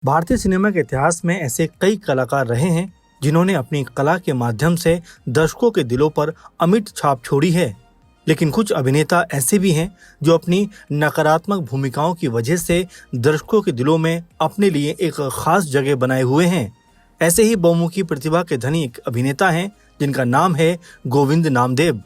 भारतीय सिनेमा के इतिहास में ऐसे कई कलाकार रहे हैं जिन्होंने अपनी कला के माध्यम से दर्शकों के दिलों पर अमिट छाप छोड़ी है। लेकिन कुछ अभिनेता ऐसे भी हैं जो अपनी नकारात्मक भूमिकाओं की वजह से दर्शकों के दिलों में अपने लिए एक खास जगह बनाए हुए हैं। ऐसे ही बहुमुखी प्रतिभा के धनी एक अभिनेता हैं जिनका नाम है गोविंद नामदेव।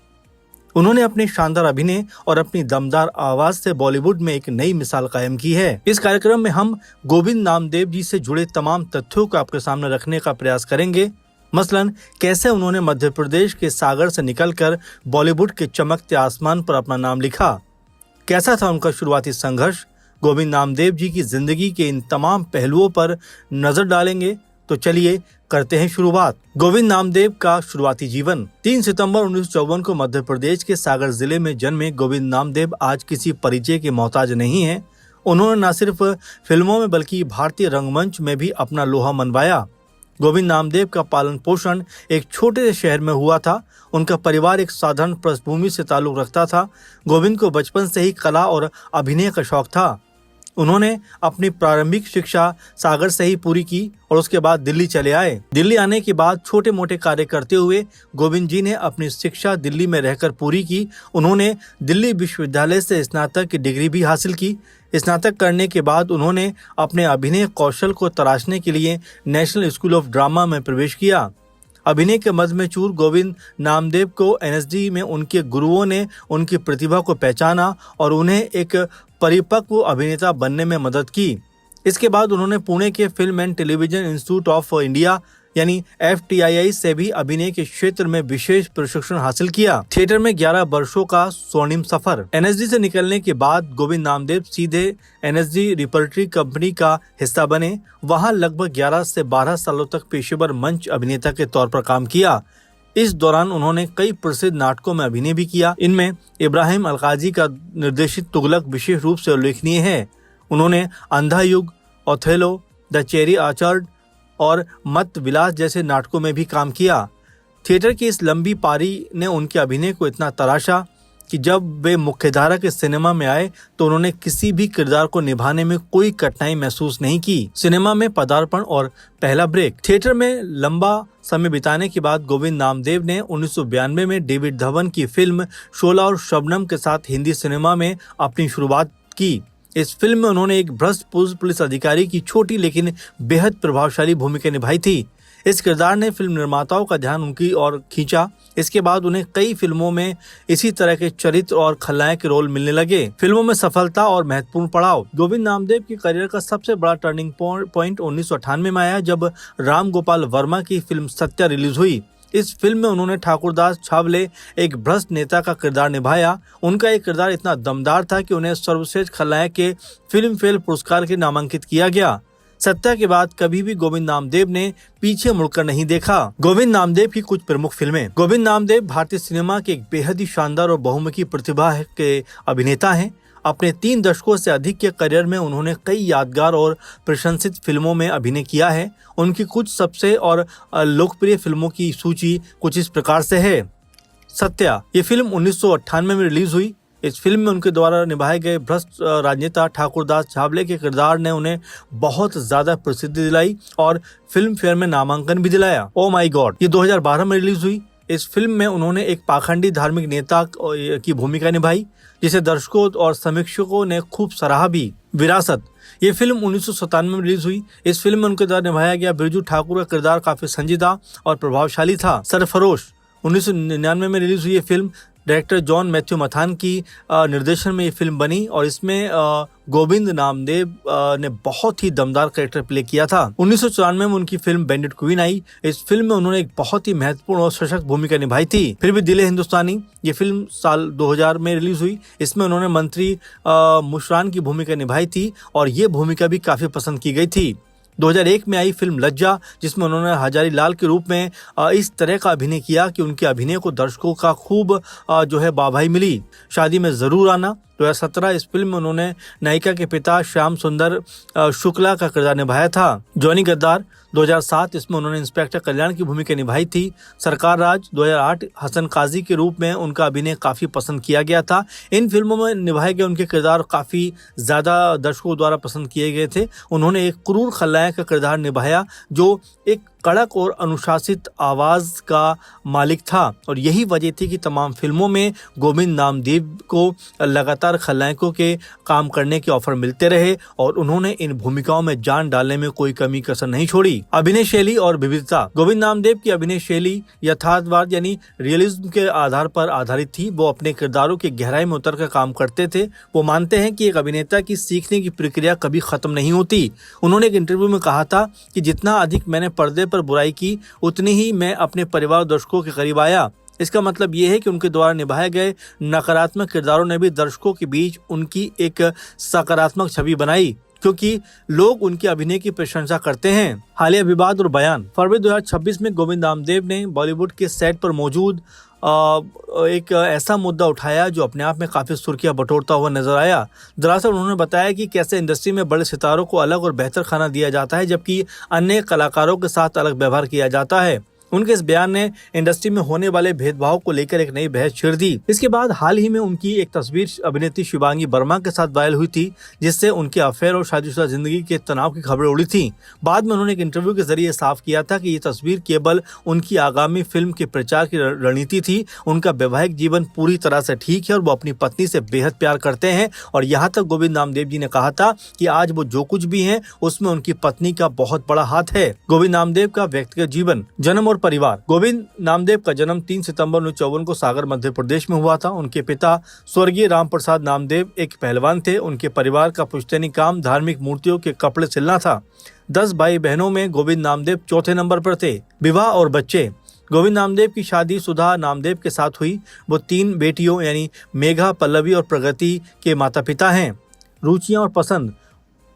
उन्होंने अपने शानदार अभिनय और अपनी दमदार आवाज से बॉलीवुड में एक नई मिसाल कायम की है। इस कार्यक्रम में हम गोविंद नामदेव जी से जुड़े तमाम तथ्यों को आपके सामने रखने का प्रयास करेंगे। मसलन कैसे उन्होंने मध्य प्रदेश के सागर से निकलकर बॉलीवुड के चमकते आसमान पर अपना नाम लिखा, कैसा था उनका शुरुआती संघर्ष। गोविंद नामदेव जी की जिंदगी के इन तमाम पहलुओं पर नजर डालेंगे। तो चलिए करते हैं शुरुआत। गोविंद नामदेव का शुरुआती जीवन। 3 सितंबर 1954 को मध्य प्रदेश के सागर जिले में जन्मे गोविंद नामदेव आज किसी परिचय के मोहताज नहीं हैं। उन्होंने न सिर्फ फिल्मों में बल्कि भारतीय रंगमंच में भी अपना लोहा मनवाया। गोविंद नामदेव का पालन पोषण एक छोटे से शहर में हुआ था। उनका परिवार एक साधारण पृष्ठभूमि से ताल्लुक रखता था। गोविंद को बचपन से ही कला और अभिनय का शौक था। उन्होंने अपनी प्रारंभिक शिक्षा सागर से ही पूरी की और उसके बाद दिल्ली चले आए। दिल्ली आने के बाद छोटे मोटे कार्य करते हुए गोविंद जी ने अपनी शिक्षा दिल्ली में रहकर पूरी की। उन्होंने दिल्ली विश्वविद्यालय से स्नातक की डिग्री भी हासिल की। स्नातक करने के बाद उन्होंने अपने अभिनय कौशल को तराशने के लिए नेशनल स्कूल ऑफ ड्रामा में प्रवेश किया। अभिनय के मद में चूर गोविंद नामदेव को एनएसडी में उनके गुरुओं ने उनकी प्रतिभा को पहचाना और उन्हें एक परिपक्व अभिनेता बनने में मदद की। इसके बाद उन्होंने पुणे के film and television institute of India यानी FTII से भी अभिनय के क्षेत्र में विशेष प्रशिक्षण हासिल किया। थिएटर में 11 वर्षों का स्वर्णिम सफर। एनएसडी से निकलने के बाद गोविंद नामदेव सीधे एनएसडी रिपर्टरी कंपनी का हिस्सा बने। वहां लगभग 11 से 12 सालों तक पेशेवर मंच अभिनेता के तौर पर काम किया। इस दौरान उन्होंने कई प्रसिद्ध नाटकों में अभिनय भी किया। इनमें इब्राहिम अलकाजी का निर्देशित तुगलक विशेष रूप से उल्लेखनीय है। उन्होंने अंधा युग, ओथेलो, द चेरी ऑर्चर्ड और मत विलास जैसे नाटकों में भी काम किया। थिएटर की इस लंबी पारी ने उनके अभिनय को इतना तराशा कि जब वे मुख्यधारा के सिनेमा में आए तो उन्होंने किसी भी किरदार को निभाने में कोई कठिनाई महसूस नहीं की। सिनेमा में पदार्पण और पहला ब्रेक। थिएटर में लंबा समय बिताने के बाद गोविंद नामदेव ने 1992 में डेविड धवन की फिल्म शोला और शबनम के साथ हिंदी सिनेमा में अपनी शुरुआत की। इस फिल्म में उन्होंने एक भ्रष्ट पुलिस अधिकारी की छोटी लेकिन बेहद प्रभावशाली भूमिका निभाई थी। इस किरदार ने फिल्म निर्माताओं का ध्यान उनकी ओर खींचा। इसके बाद उन्हें कई फिल्मों में इसी तरह के चरित्र और खलनायक के रोल मिलने लगे। फिल्मों में सफलता और महत्वपूर्ण पड़ाव। गोविंद नामदेव की करियर का सबसे बड़ा टर्निंग पॉइंट 1998 में आया जब राम गोपाल वर्मा की फिल्म सत्या रिलीज हुई। इस फिल्म में उन्होंने ठाकुरदास छावले एक भ्रष्ट नेता का किरदार निभाया। उनका ये किरदार इतना दमदार था कि उन्हें सर्वश्रेष्ठ खलनायक के फिल्म फेयर पुरस्कार के नामांकित किया गया। सत्या के बाद कभी भी गोविंद नामदेव ने पीछे मुड़कर नहीं देखा। गोविंद नामदेव की कुछ प्रमुख फिल्में। गोविंद नामदेव भारतीय सिनेमा के एक बेहद ही शानदार और बहुमुखी प्रतिभा के अभिनेता हैं। अपने 3 दशकों से अधिक के करियर में उन्होंने कई यादगार और प्रशंसित फिल्मों में अभिनय किया है। उनकी कुछ सबसे और लोकप्रिय फिल्मों की सूची कुछ इस प्रकार से है। सत्या, ये फिल्म 1998 में रिलीज हुई। इस फिल्म में उनके द्वारा निभाए गए भ्रष्ट राजनेता ठाकुरदास छावले के किरदार ने उन्हें बहुत ज्यादा प्रसिद्धि दिलाई और फिल्म फेयर में नामांकन भी दिलाया। ओ माय गॉड, ये 2012 में रिलीज हुई। इस फिल्म में उन्होंने एक पाखंडी धार्मिक नेता की भूमिका निभाई जिसे दर्शकों और समीक्षकों ने खूब सराहा भी। विरासत, ये फिल्म 1997 में रिलीज हुई। इस फिल्म में उनके द्वारा निभाया गया बिरजू ठाकुर का किरदार काफी संजीदा और प्रभावशाली था। सरफरोश 1999 में रिलीज हुई ये फिल्म डायरेक्टर जॉन मैथ्यू मथान की निर्देशन में ये फिल्म बनी और इसमें गोविंद नामदेव ने बहुत ही दमदार कैरेक्टर प्ले किया था। 1994 में उनकी फिल्म बैंडिट क्वीन आई। इस फिल्म में उन्होंने एक बहुत ही महत्वपूर्ण और सशक्त भूमिका निभाई थी। फिर भी दिल है हिंदुस्तानी, ये फिल्म साल 2000 में रिलीज हुई। इसमें उन्होंने मंत्री मुशरान की भूमिका निभाई थी और ये भूमिका भी काफी पसंद की गई थी। 2001 में आई फिल्म लज्जा, जिसमें उन्होंने हजारी लाल के रूप में इस तरह का अभिनय किया कि उनके अभिनय को दर्शकों का खूब वाहवाही मिली। शादी में जरूर आना, 2017 इस फिल्म में उन्होंने नायिका के पिता श्याम सुंदर शुक्ला का किरदार निभाया था। जॉनी गद्दार 2007 इसमें उन्होंने इंस्पेक्टर कल्याण की भूमिका निभाई थी। सरकार राज 2008 हसन काजी के रूप में उनका अभिनय काफ़ी पसंद किया गया था। इन फिल्मों में निभाए गए उनके किरदार काफ़ी ज़्यादा दर्शकों द्वारा पसंद किए गए थे। उन्होंने एक क्रूर खलनायक का किरदार निभाया जो एक कड़क और अनुशासित आवाज़ का मालिक था और यही वजह थी कि तमाम फिल्मों में गोविंद नामदेव को लगातार खलनायकों के काम करने के ऑफर मिलते रहे और उन्होंने इन भूमिकाओं में जान डालने में कोई कमी कसर नहीं छोड़ी। अभिनय शैली और विविधता। गोविंद नामदेव की अभिनय शैली यथार्थवाद यानी रियलिज्म के आधार पर आधारित थी। वो अपने किरदारों की गहराई में उतर कर काम करते थे। वो मानते हैं कि एक अभिनेता की सीखने की प्रक्रिया कभी खत्म नहीं होती। उन्होंने एक इंटरव्यू में कहा था कि जितना अधिक मैंने पर्दे पर बुराई की उतनी ही मैं अपने परिवार और दर्शकों के करीब आया। इसका मतलब ये है कि उनके द्वारा निभाए गए नकारात्मक किरदारों ने भी दर्शकों के बीच उनकी एक सकारात्मक छवि बनाई क्योंकि लोग उनके अभिनय की प्रशंसा करते हैं। हालिया विवाद और बयान। फरवरी 2026 में गोविंद नामदेव ने बॉलीवुड के सेट पर मौजूद एक ऐसा मुद्दा उठाया जो अपने आप में काफ़ी सुर्खियां बटोरता हुआ नजर आया। दरअसल उन्होंने बताया कि कैसे इंडस्ट्री में बड़े सितारों को अलग और बेहतर खाना दिया जाता है जबकि अन्य कलाकारों के साथ अलग व्यवहार किया जाता है। उनके इस बयान ने इंडस्ट्री में होने वाले भेदभाव को लेकर एक नई बहस छेड़ दी। इसके बाद हाल ही में उनकी एक तस्वीर अभिनेत्री शिवांगी वर्मा के साथ वायरल हुई थी जिससे उनके अफेयर और शादीशुदा जिंदगी के तनाव की खबरें उड़ी थी। बाद में उन्होंने एक इंटरव्यू के जरिए साफ किया था कि ये तस्वीर केवल उनकी आगामी फिल्म के प्रचार की रणनीति थी। उनका वैवाहिक जीवन पूरी तरह से ठीक है और वो अपनी पत्नी से बेहद प्यार करते हैं और यहाँ तक गोविंद नामदेव जी ने कहा था कि आज वो जो कुछ भी है उसमें उनकी पत्नी का बहुत बड़ा हाथ है। गोविंद नामदेव का व्यक्तिगत जीवन। जन्म और परिवार। गोविंद नामदेव का जन्म 3 सितंबर 1954 को सागर मध्य प्रदेश में हुआ था। उनके पिता स्वर्गीय राम प्रसाद नामदेव एक पहलवान थे। उनके परिवार का पुश्तैनी काम धार्मिक मूर्तियों के कपड़े सिलना था। 10 भाई बहनों में गोविंद नामदेव चौथे नंबर पर थे। विवाह और बच्चे। गोविंद नामदेव की शादी सुधा नामदेव के साथ हुई। वो 3 बेटियों यानी मेघा, पल्लवी और प्रगति के माता पिता हैं। रुचियां और पसंद।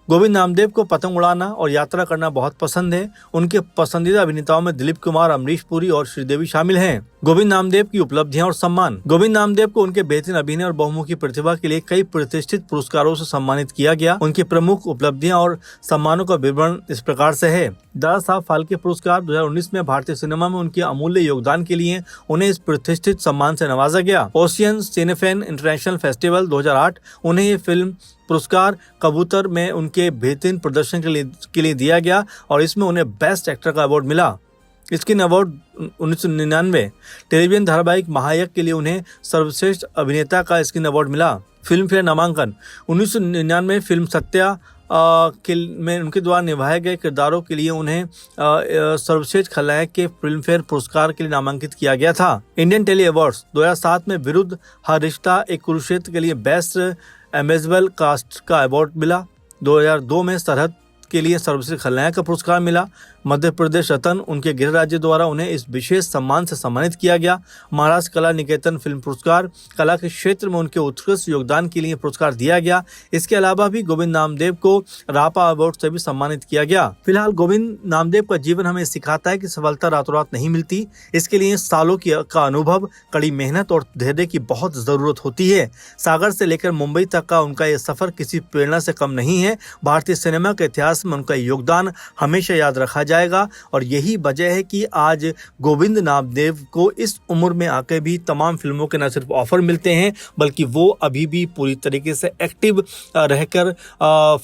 गोविंद नामदेव को पतंग उड़ाना और यात्रा करना बहुत पसंद है। उनके पसंदीदा अभिनेताओं में दिलीप कुमार, अमरीश पुरी और श्रीदेवी शामिल हैं। गोविंद नामदेव की उपलब्धियां और सम्मान। गोविंद नामदेव को उनके बेहतरीन अभिनय और बहुमुखी प्रतिभा के लिए कई प्रतिष्ठित पुरस्कारों से सम्मानित किया गया। उनकी प्रमुख उपलब्धियां और सम्मानों का विवरण इस प्रकार से है। दादा साहब फाल्के पुरस्कार 2019 में भारतीय सिनेमा में उनके अमूल्य योगदान के लिए उन्हें इस प्रतिष्ठित सम्मान से नवाजा गया। ओशियन सिनेफेन इंटरनेशनल फेस्टिवल 2008 उन्हें ये फिल्म पुरस्कार कबूतर में उनके बेहतरीन प्रदर्शन के लिए दिया गया और इसमें उन्हें बेस्ट एक्टर का अवार्ड मिला। Screen award 1999। टेलीविजन धारावाहिक महायक के लिए उन्हें सर्वश्रेष्ठ अभिनेता का स्क्रीन अवार्ड मिला। फिल्म फेयर नामांकन 1999 फिल्म सत्या में उनके द्वारा निभाए गए किरदारों के लिए उन्हें सर्वश्रेष्ठ खलनायक के फिल्म फेयर पुरस्कार के लिए नामांकित किया गया था। इंडियन टेली अवार्ड्स 2007 में विरुद्ध हर रिश्ता एक कुरुक्षेत्र के लिए बेस्ट एमेजेबल कास्ट का अवार्ड मिला। 2002 में सरहद के लिए सर्वश्रेष्ठ खलनायक का पुरस्कार मिला। मध्य प्रदेश रत्न उनके गृह राज्य द्वारा उन्हें इस विशेष सम्मान से सम्मानित किया गया। महाराष्ट्र कला निकेतन फिल्म पुरस्कार कला के क्षेत्र में उनके उत्कृष्ट योगदान के लिए पुरस्कार दिया गया। इसके अलावा भी गोविंद नामदेव को रापा अवार्ड से भी सम्मानित किया गया। फिलहाल गोविंद नामदेव का जीवन हमें सिखाता है कि सफलता रातों रात नहीं मिलती। इसके लिए सालों का अनुभव, कड़ी मेहनत और धैर्य की बहुत जरूरत होती है। सागर से लेकर मुंबई तक का उनका ये सफर किसी प्रेरणा से कम नहीं है। भारतीय सिनेमा के इतिहास में उनका योगदान हमेशा याद रखा जाएगा और यही वजह है कि आज गोविंद नामदेव को इस उम्र में आके भी तमाम फिल्मों के न सिर्फ ऑफर मिलते हैं बल्कि वो अभी भी पूरी तरीके से एक्टिव रहकर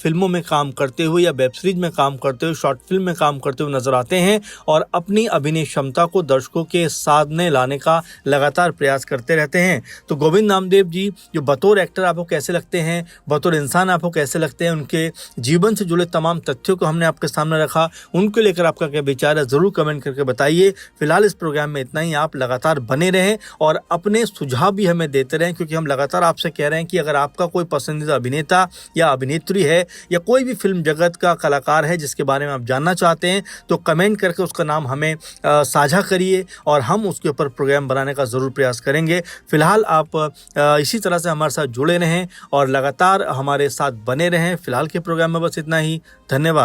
फिल्मों में काम करते हुए या वेब सीरीज में काम करते हुए, शॉर्ट फिल्म में काम करते हुए नजर आते हैं और अपनी अभिनय क्षमता को दर्शकों के सामने लाने का लगातार प्रयास करते रहते हैं। तो गोविंद नामदेव जी जो बतौर एक्टर आपको कैसे लगते हैं, बतौर इंसान आपको कैसे लगते हैं, उनके जीवन से जुड़े तमाम तथ्यों को हमने आपके सामने रखा। उनको लेकर आपका क्या विचार है जरूर कमेंट करके बताइए। फिलहाल इस प्रोग्राम में इतना ही। आप लगातार बने रहें और अपने सुझाव भी हमें देते रहें क्योंकि हम लगातार आपसे कह रहे हैं कि अगर आपका कोई पसंदीदा अभिनेता या अभिनेत्री है या कोई भी फिल्म जगत का कलाकार है जिसके बारे में आप जानना चाहते हैं तो कमेंट करके उसका नाम हमें साझा करिए और हम उसके ऊपर प्रोग्राम बनाने का ज़रूर प्रयास करेंगे। फिलहाल आप इसी तरह से हमारे साथ जुड़े रहें और लगातार हमारे साथ बने रहें। फिलहाल के प्रोग्राम में बस इतना ही। धन्यवाद।